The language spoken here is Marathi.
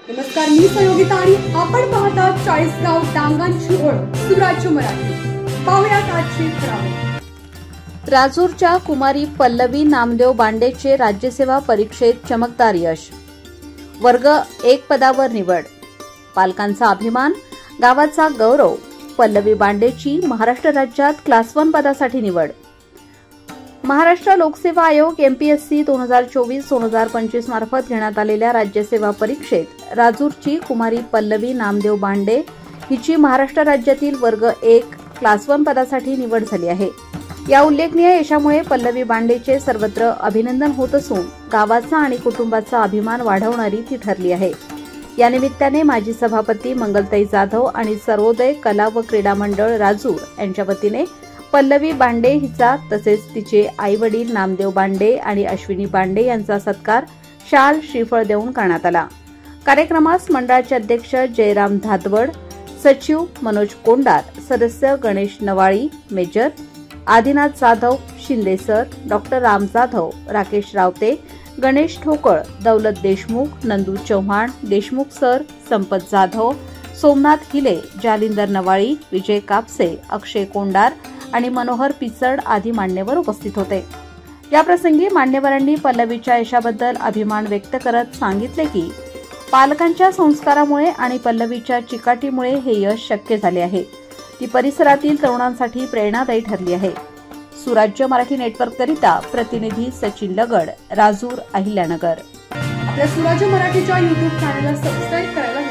नमस्कार, मी सहयोगिता आणि आपण पाहता 40 गाव डांगांची ओळख सुराज्य मराठी। पाहुयात आजची खबरं। राजूरच्या कुमारी पल्लवी नामदेव बांडेचे राज्यसेवा परीक्षेत चमकदार यश, वर्ग 1 पदावर निवड, पालकांचा अभिमान, गावाचा गौरव। पल्लवी बांडेची महाराष्ट्र राज्यात क्लास 1 पदासाठी निवड। महाराष्ट्र लोकसेवा आयोग एमपीएससी 2024-2025 मार्फत घेण्यात आलेल्या राज्यसेवा परीक्षेत राजूरची कुमारी पल्लवी नामदेव बांडे हिची महाराष्ट्र राज्यातील वर्ग 1 क्लास 1 पदासाठी निवड झाली आहे। या उल्लेखनीय यशामुळे पल्लवी बांडेचे सर्वत्र अभिनंदन होत असून गावाचा आणि कुटुंबाचा अभिमान वाढवणारी ती ठरली आहे। या निमित्ताने माजी सभापती मंगलताई जाधव आणि सर्वोदय कला व क्रीडा मंडळ राजूर यांच्या वतीने पल्लवी बांडे हिचा तसेच तिचे आई-वडील नामदेव बांडे आणि अश्विनी बांडे यांचा सत्कार शाल श्रीफळ देऊन करण्यात आला। कार्यक्रमास मंडळाचे अध्यक्ष जयराम धादवड, सचिव मनोज कोंडार, सदस्य Ganesh Navali, major Adinath Jadhav, Shinde sir, doctor Ram Jadhav, Rakesh Rawate, Ganesh Thokal, Daulat Deshmukh, Nandu Chavan, Deshmukh sir, Sampat Jadhav, Somnath हिले, जालिंदर नवाळी, विजय कापसे, अक्षय कोंडार आणि मनोहर पिचड आदी मान्यवर उपस्थित होते। याप्रसंगी मान्यवरांनी पल्लवीच्या यशाबद्दल अभिमान व्यक्त करत सांगितले की पालकांच्या संस्कारामुळे आणि पल्लवीच्या चिकाटीमुळे हे यश शक्य झाले आहे। ती परिसरातील तरुणांसाठी प्रेरणादायी ठरली आहे। सुराज्य मराठी नेटवर्ककरिता प्रतिनिधी सचिन लगड, राजूर, अहिल्यानगर। आपल्या सुराज्य मराठीच्या YouTube चॅनलला सबस्क्राइब करायला